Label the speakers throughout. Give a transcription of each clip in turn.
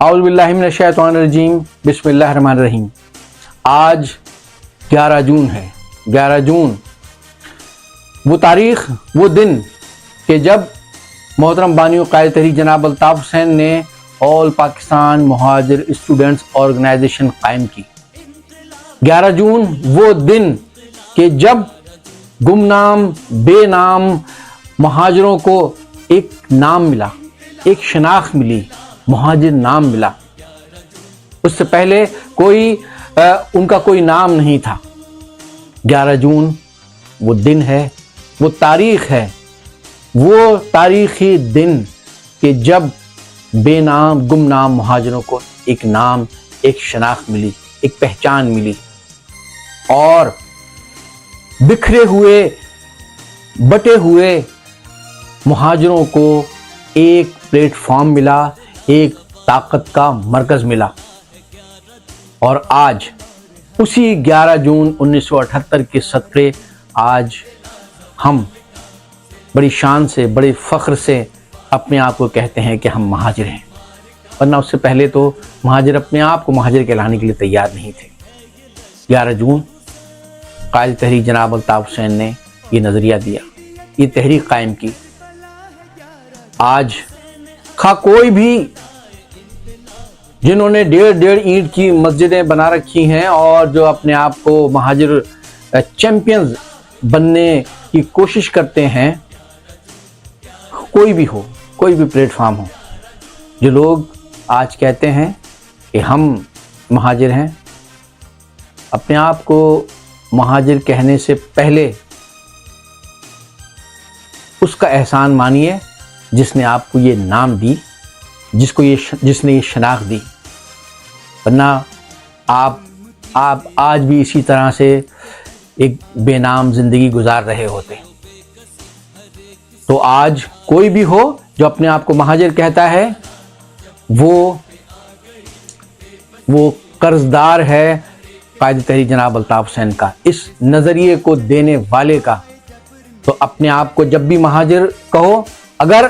Speaker 1: اعوذ باللہ من الشیطان الرجیم، بسم اللہ الرحمن الرحیم۔ آج 11 جون ہے۔ 11 جون وہ تاریخ، وہ دن کہ جب محترم بانی و قائد تحریک جناب الطاف حسین نے آل پاکستان مہاجر اسٹوڈنٹس آرگنائزیشن قائم کی۔ 11 جون وہ دن کہ جب گمنام بے نام مہاجروں کو ایک نام ملا، ایک شناخت ملی، مہاجر نام ملا۔ اس سے پہلے ان کا کوئی نام نہیں تھا۔ 11 جون وہ دن ہے، وہ تاریخ ہے، وہ تاریخی دن کہ جب بے نام گمنام مہاجروں کو ایک نام، ایک شناخت ملی، ایک پہچان ملی، اور بکھرے ہوئے بٹے ہوئے مہاجروں کو ایک پلیٹ فارم ملا، ایک طاقت کا مرکز ملا۔ اور آج اسی 11 جون 1978 کے صدقے آج ہم بڑی شان سے، بڑے فخر سے اپنے آپ کو کہتے ہیں کہ ہم مہاجر ہیں، ورنہ اس سے پہلے تو مہاجر اپنے آپ کو مہاجر کہلانے کے لیے تیار نہیں تھے۔ 11 جون قائد تحریک جناب الطاف حسین نے یہ نظریہ دیا، یہ تحریک قائم کی۔ آج کوئی بھی جنہوں نے 1.5 اینٹ کی مسجدیں بنا رکھی ہیں اور جو اپنے آپ کو مہاجر چیمپئنز بننے کی کوشش کرتے ہیں، کوئی بھی ہو، کوئی بھی پلیٹ فارم ہو، جو لوگ آج کہتے ہیں کہ ہم مہاجر ہیں، اپنے آپ کو مہاجر کہنے سے پہلے اس کا احسان مانیے جس نے آپ کو یہ نام دی، جس نے یہ شناخت دی، ورنہ آپ آج بھی اسی طرح سے ایک بے نام زندگی گزار رہے ہوتے۔ تو آج کوئی بھی ہو جو اپنے آپ کو مہاجر کہتا ہے، وہ قرض دار ہے قائد تحریک جناب الطاف حسین کا، اس نظریے کو دینے والے کا۔ تو اپنے آپ کو جب بھی مہاجر کہو، اگر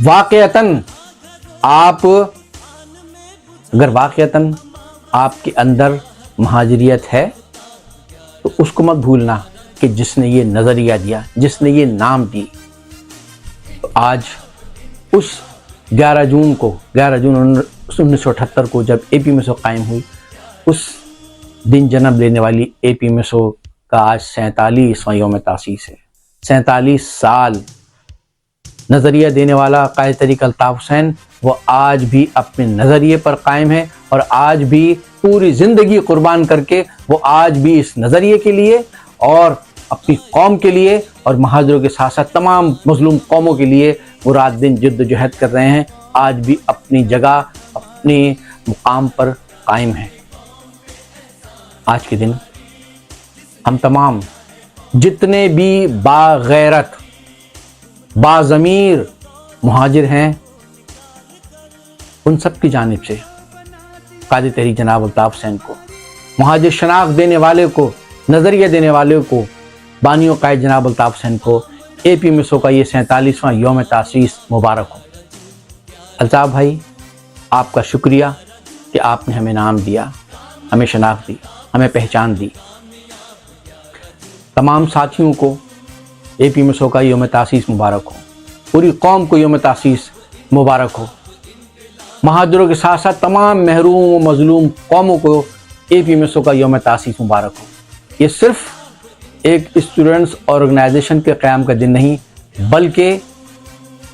Speaker 1: واقعتاً آپ کے اندر مہاجریت ہے تو اس کو مت بھولنا کہ جس نے یہ نظریہ دیا، جس نے یہ نام دی۔ تو آج اس 11 جون 1978 کو جب اے پی ایس او قائم ہوئی، اس دن جنم لینے والی اے پی ایس او کا آج 47واں یوم تاسیس ہے۔ 47 سال نظریہ دینے والا قائد تحریک الطاف حسین، وہ آج بھی اپنے نظریے پر قائم ہے، اور آج بھی پوری زندگی قربان کر کے وہ آج بھی اس نظریے کے لیے اور اپنی قوم کے لیے اور مہاجروں کے ساتھ ساتھ تمام مظلوم قوموں کے لیے وہ رات دن جد و جہد کر رہے ہیں، آج بھی اپنی جگہ، اپنے مقام پر قائم ہیں۔ آج کے دن ہم تمام جتنے بھی باغیرت، باضمیر مہاجر ہیں، ان سب کی جانب سے قائد تحریک جناب الطاف حسین کو، مہاجر شناخت دینے والے کو، نظریہ دینے والے کو، بانی و قائد جناب الطاف حسین کو اے پی ایس او کا یہ 47واں یوم تاسیس مبارک ہو۔ الطاف بھائی، آپ کا شکریہ کہ آپ نے ہمیں نام دیا، ہمیں شناخت دی، ہمیں پہچان دی۔ تمام ساتھیوں کو اے پی ایس او کا یوم تاسیس مبارک ہو، پوری قوم کو یوم تاسیس مبارک ہو۔ مہاجروں کے ساتھ ساتھ تمام محروم و مظلوم قوموں کو اے پی ایس او کا یوم تاسیس مبارک ہو۔ یہ صرف ایک اسٹوڈنٹس آرگنائزیشن کے قیام کا دن نہیں، بلکہ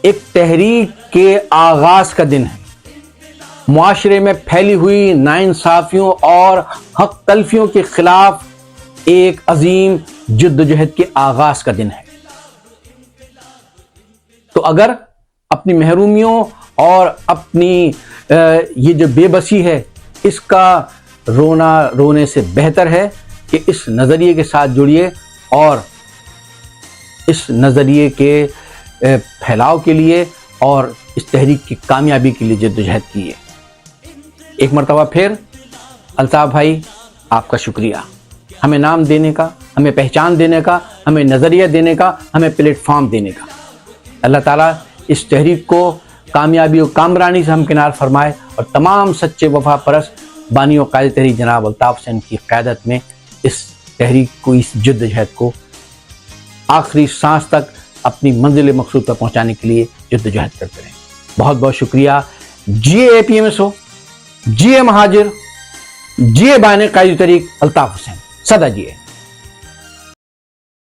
Speaker 1: ایک تحریک کے آغاز کا دن ہے، معاشرے میں پھیلی ہوئی ناانصافیوں اور حق تلفیوں کے خلاف ایک عظیم جدوجہد کے آغاز کا دن ہے۔ تو اگر اپنی محرومیوں اور اپنی یہ جو بے بسی ہے، اس کا رونے سے بہتر ہے کہ اس نظریے کے ساتھ جڑیے اور اس نظریے کے پھیلاؤ کے لیے اور اس تحریک کی کامیابی کے لیے جدوجہد کیے۔ ایک مرتبہ پھر الطاف بھائی، آپ کا شکریہ، ہمیں نام دینے کا، ہمیں پہچان دینے کا، ہمیں نظریہ دینے کا، ہمیں پلیٹ فارم دینے کا۔ اللہ تعالیٰ اس تحریک کو کامیابی و کامرانی سے ہمکنار فرمائے اور تمام سچے وفا پرست بانی و قائد تحریک جناب الطاف حسین کی قیادت میں اس تحریک کو، اس جدوجہد کو آخری سانس تک اپنی منزل مقصود تک پہنچانے کے لیے جدوجہد کرتے رہیں۔ بہت بہت شکریہ۔ جی اے پی ایم ایس او، جی اے مہاجر، جی اے بانی قائد تحریک الطاف حسین، صدا جی اے۔